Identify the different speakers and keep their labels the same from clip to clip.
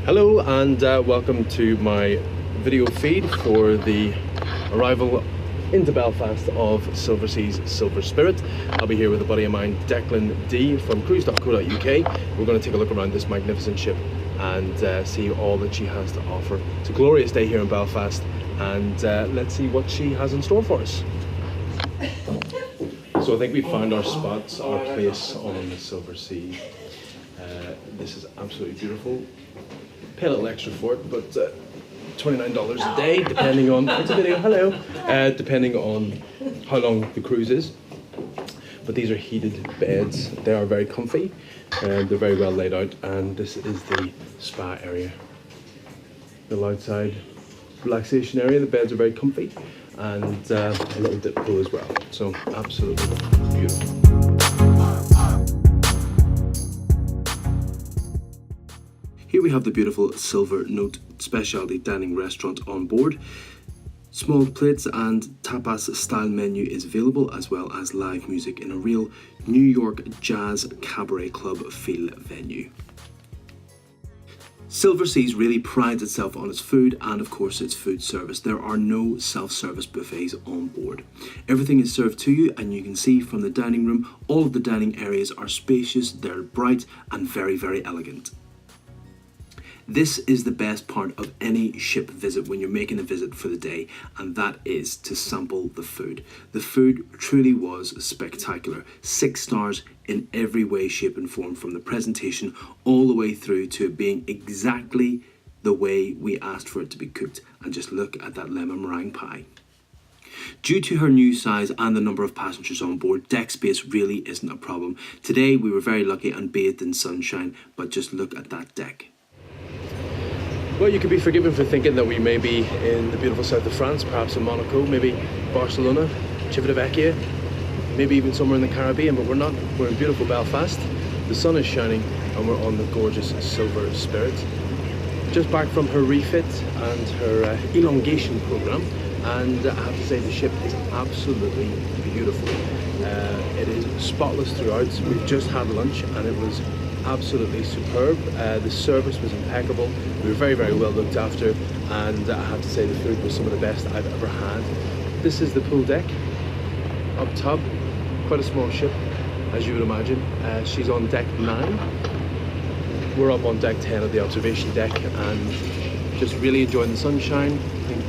Speaker 1: Hello and welcome to my video feed for the arrival into Belfast of Silversea's Silver Spirit. I'll be here with a buddy of mine, Declan D from cruise.co.uk. We're going to take a look around this magnificent ship and see all that she has to offer. It's a glorious day here in Belfast, and let's see what she has in store for us. So I think we found our spots, our place on the Silver Sea. This is absolutely beautiful. Pay a little extra for it, but $29 a day, depending on it's a video. Hello, depending on how long the cruise is. But these are heated beds. They are very comfy, and they're very well laid out. And this is the spa area, the outside relaxation area. The beds are very comfy, and a little dip pool as well. So absolutely beautiful. Here we have the beautiful Silver Note specialty dining restaurant on board. Small plates and tapas style menu is available, as well as live music in a real New York jazz cabaret club feel venue. Silverseas really prides itself on its food and of course its food service. There are no self-service buffets on board. Everything is served to you, and you can see from the dining room, all of the dining areas are spacious, they're bright and very, very elegant. This is the best part of any ship visit when you're making a visit for the day, and that is to sample the food. The food truly was spectacular. 6 stars in every way, shape and form, from the presentation all the way through to it being exactly the way we asked for it to be cooked. And just look at that lemon meringue pie. Due to her new size and the number of passengers on board, deck space really isn't a problem. Today we were very lucky and bathed in sunshine, but just look at that deck. Well, you could be forgiven for thinking that we may be in the beautiful south of France, perhaps in Monaco, maybe Barcelona, Civitavecchia, maybe even somewhere in the Caribbean, but we're not. We're in beautiful Belfast. The sun is shining and we're on the gorgeous Silver Spirit. Just back from her refit and her elongation program, and I have to say the ship is absolutely beautiful. It is spotless throughout. We've just had lunch and it was absolutely superb. The service was impeccable. We were very, very well looked after, and I have to say the food was some of the best I've ever had. This is the pool deck up top. Quite a small ship, as you would imagine. She's on deck 9. We're up on deck 10 of the observation deck, and just really enjoying the sunshine. I think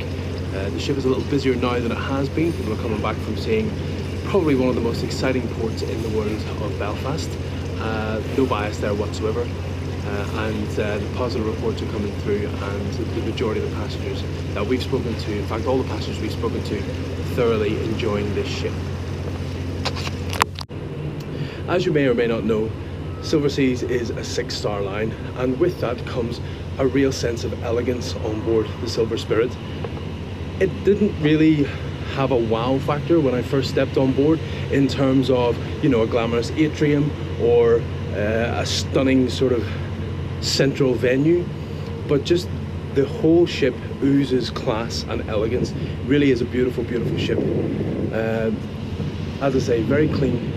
Speaker 1: the ship is a little busier now than it has been. People are coming back from seeing probably one of the most exciting ports in the world of Belfast. No bias there whatsoever, and the positive reports are coming through, and the majority of the passengers that we've spoken to, in fact all the passengers we've spoken to, thoroughly enjoying this ship. As you may or may not know, Silverseas is a 6-star line, and with that comes a real sense of elegance on board the Silver Spirit. It didn't really have a wow factor when I first stepped on board in terms of, you know, a glamorous atrium or a stunning sort of central venue, but just the whole ship oozes class and elegance. Really is a beautiful, beautiful ship. As I say, very clean.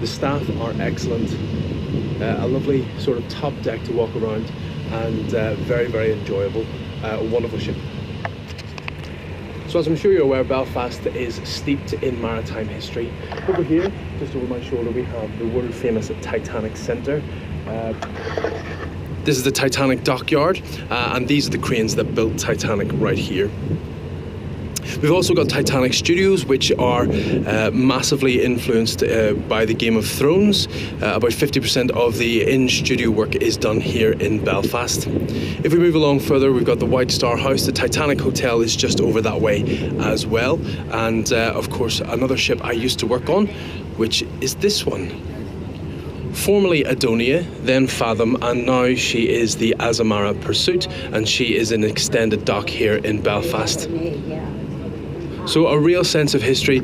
Speaker 1: The staff are excellent. A lovely sort of top deck to walk around, and very, very enjoyable. A wonderful ship. So as I'm sure you're aware, Belfast is steeped in maritime history. Over here, just over my shoulder, we have the world famous Titanic Centre. This is the Titanic dockyard, and these are the cranes that built Titanic right here. We've also got Titanic Studios, which are massively influenced by the Game of Thrones. About 50% of the in-studio work is done here in Belfast. If we move along further, we've got the White Star House. The Titanic Hotel is just over that way as well. And of course, another ship I used to work on, which is this one. Formerly Adonia, then Fathom, and now she is the Azamara Pursuit, and she is an extended dock here in Belfast. So a real sense of history,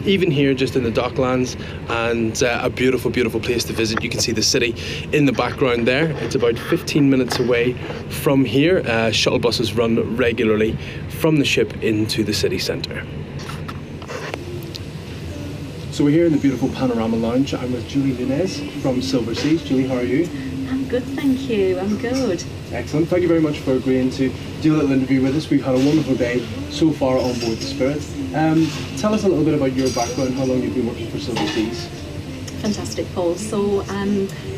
Speaker 1: even here just in the docklands, and a beautiful, beautiful place to visit. You can see the city in the background there. It's about 15 minutes away from here. Shuttle buses run regularly from the ship into the city centre. So we're here in the beautiful Panorama Lounge. I'm with Julie Linez from Silverseas. Julie, how are you?
Speaker 2: I'm Good, thank you. I'm good.
Speaker 1: Excellent. Thank you very much for agreeing to do a little interview with us. We've had a wonderful day so far on board the Spirit. Tell us a little bit about your background, how long you've been working for Silver Seas.
Speaker 2: Fantastic, Paul. So,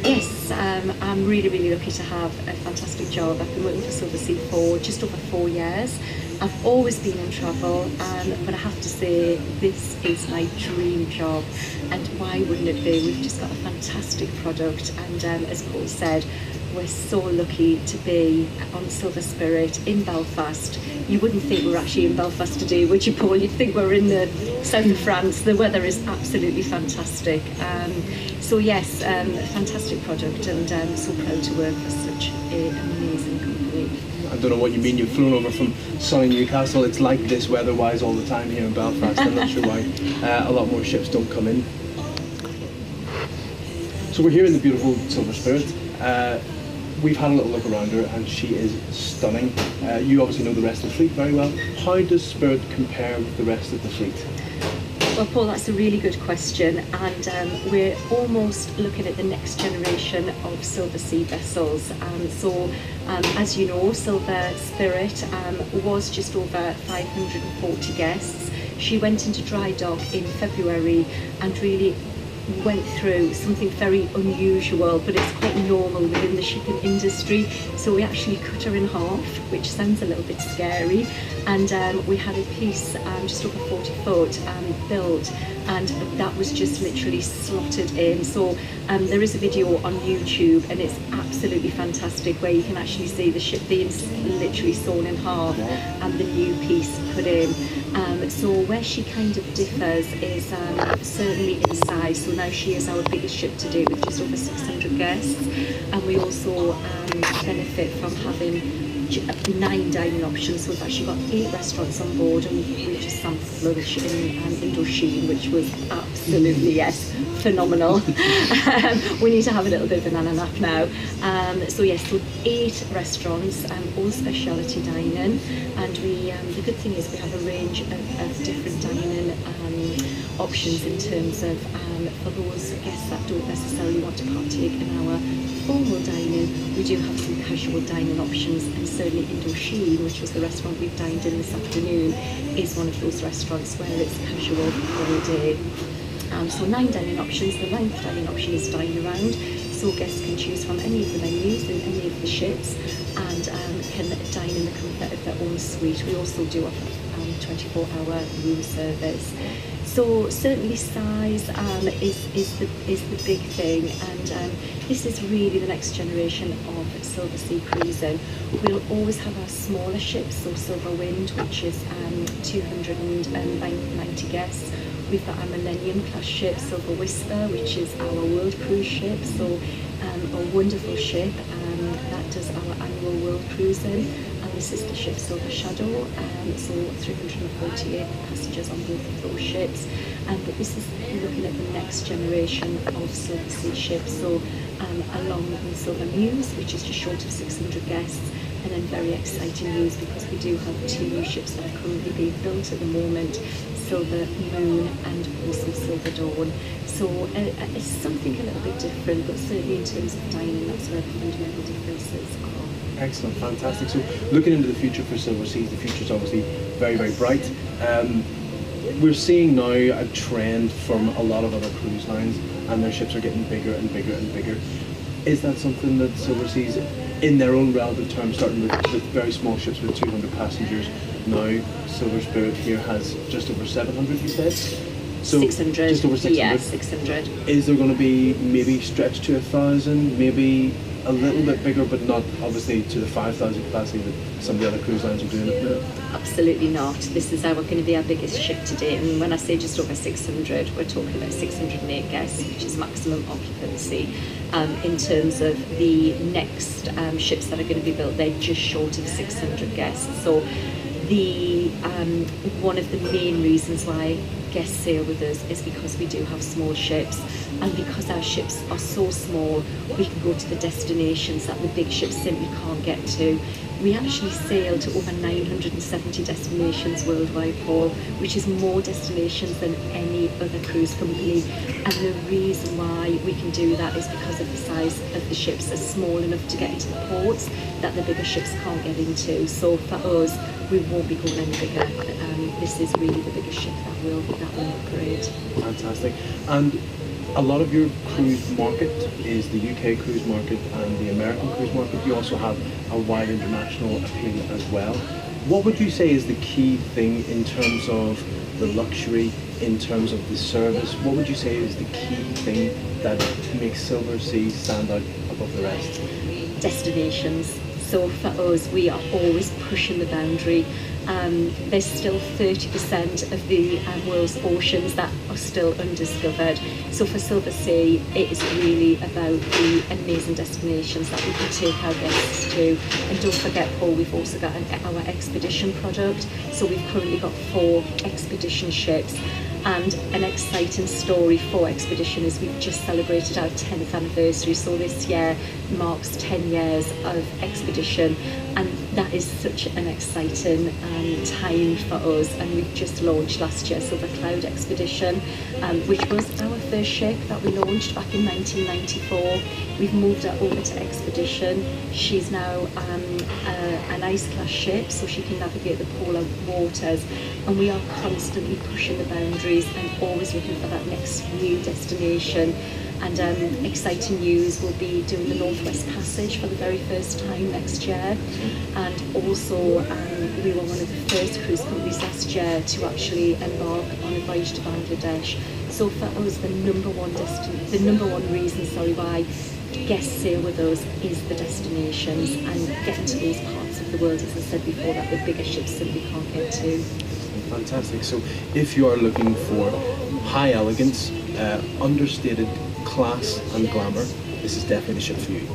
Speaker 2: yes, I'm really, really lucky to have a fantastic job. I've been working for Silver Sea for just over 4 years. I've always been in travel, but I have to say this is my dream job. And why wouldn't it be? We've just got a fantastic product, and as Paul said, we're so lucky to be on Silver Spirit in Belfast. You wouldn't think we're actually in Belfast today, would you, Paul? You'd think we're in the south of France. The weather is absolutely fantastic. So yes, fantastic product, and so proud to work for such an amazing company.
Speaker 1: I don't know what you mean. You've flown over from sunny Newcastle. It's like this weather-wise all the time here in Belfast. I'm not sure why a lot more ships don't come in. So we're here in the beautiful Silver Spirit. We've had a little look around her, and she is stunning. You obviously know the rest of the fleet very well. How does Spirit compare with the rest of the fleet?
Speaker 2: Well, Paul, that's a really good question, and we're almost looking at the next generation of Silver Sea vessels. As you know, Silver Spirit was just over 540 guests. She went into dry dock in February and really went through something very unusual, but it's quite normal within the shipping industry. So we actually cut her in half, which sounds a little bit scary, and we had a piece just over 40 foot built, and that was just literally slotted in. So there is a video on YouTube, and it's absolutely fantastic, where you can actually see the ship being literally sawn in half and the new piece put in. So where she kind of differs is certainly in size. So now she is our biggest ship to date with just over 600 guests, and we also benefit from having 9 dining options. So we've actually got 8 restaurants on board, and we just sampled lunch in Indochine, which was absolutely, yes, phenomenal. We need to have a little bit of a banana nap now. So 8 restaurants, all specialty dining, and the good thing is we have a range of different dining options in terms of for those guests that don't necessarily want to partake in our formal dining, we do have some casual dining options, and certainly Indochine, which was the restaurant we've dined in this afternoon, is one of those restaurants where it's casual all day. So 9 dining options. The 9th dining option is dine around, so guests can choose from any of the menus in any of the ships, and can dine in the comfort of their own suite. We also do offer 24-hour room service. So certainly size is the big thing, and this is really the next generation of Silver Sea cruising. We'll always have our smaller ships, so Silver Wind, which is 290 guests. We've got our Millennium class ship, Silver Whisper, which is our world cruise ship, so a wonderful ship that does our annual world cruising. And this is the ship Silver Shadow, so 348 passengers on both of those ships. But this is looking at the next generation of Silver Sea ships, so along with Silver Muse, which is just short of 600 guests, and then very exciting news because we do have 2 new ships that are currently being built at the moment, Silver Moon and also Silver Dawn. So it's something a little bit different, but certainly in terms of dining, that's where the fundamental differences are.
Speaker 1: Excellent, fantastic. So looking into the future for Silver Seas, the future is obviously very, very bright. We're seeing now a trend from a lot of other cruise lines, and their ships are getting bigger and bigger and bigger. Is that something that Silver Seas, in their own relative terms, starting with very small ships with 200 passengers, now Silver Spirit here has just over 700, you said? So
Speaker 2: 600.
Speaker 1: Just over 600.
Speaker 2: Yeah, 600.
Speaker 1: Is there going to be maybe stretched to 1,000, maybe a little bit bigger, but not obviously to the 5,000 capacity that some of the other cruise lines are doing at the minute?
Speaker 2: Absolutely not. This is going to be our biggest ship to date, and when I say just over 600, we're talking about 608 guests, which is maximum occupancy. In terms of the next ships that are going to be built, they're just short of 600 guests. So the one of the main reasons why guests sail with us is because we do have small ships, and because our ships are so small, we can go to the destinations that the big ships simply can't get to. We actually sail to over 970 destinations worldwide, Paul, which is more destinations than any other cruise company. And the reason why we can do that is because of the size of the ships are small enough to get into the ports that the bigger ships can't get into. So for us, we won't be going any bigger. This is really the biggest ship that will operate.
Speaker 1: Fantastic. And a lot of your cruise market is the UK cruise market and the American cruise market. You also have a wide international appeal as well. What would you say is the key thing in terms of the luxury, in terms of the service? What would you say is the key thing that makes Silver Sea stand out above the rest?
Speaker 2: Destinations. So for us, we are always pushing the boundary. There's still 30% of the world's oceans that are still undiscovered. So for Silver Sea, it is really about the amazing destinations that we can take our guests to. And don't forget, Paul, we've also got our expedition product. So we've currently got 4 expedition ships. And an exciting story for expedition is we've just celebrated our 10th anniversary. So this year marks 10 years of expedition, and that is such an exciting time for us. And we've just launched last year Silver Cloud Expedition, which was our first ship that we launched back in 1994. We've moved her over to expedition. She's now an ice class ship, so she can navigate the polar waters, and we are constantly pushing the boundaries and always looking for that next new destination. And exciting news, we'll be doing the Northwest Passage for the very first time next year. And also we were one of the first cruise companies last year to actually embark on a voyage to Bangladesh. So for us, the number one reason why guests sail with us is the destinations and getting to those parts of the world, as I said before, that the bigger ships simply can't get to.
Speaker 1: Fantastic. So if you are looking for high elegance, understated class and glamour, this is definitely the ship for you.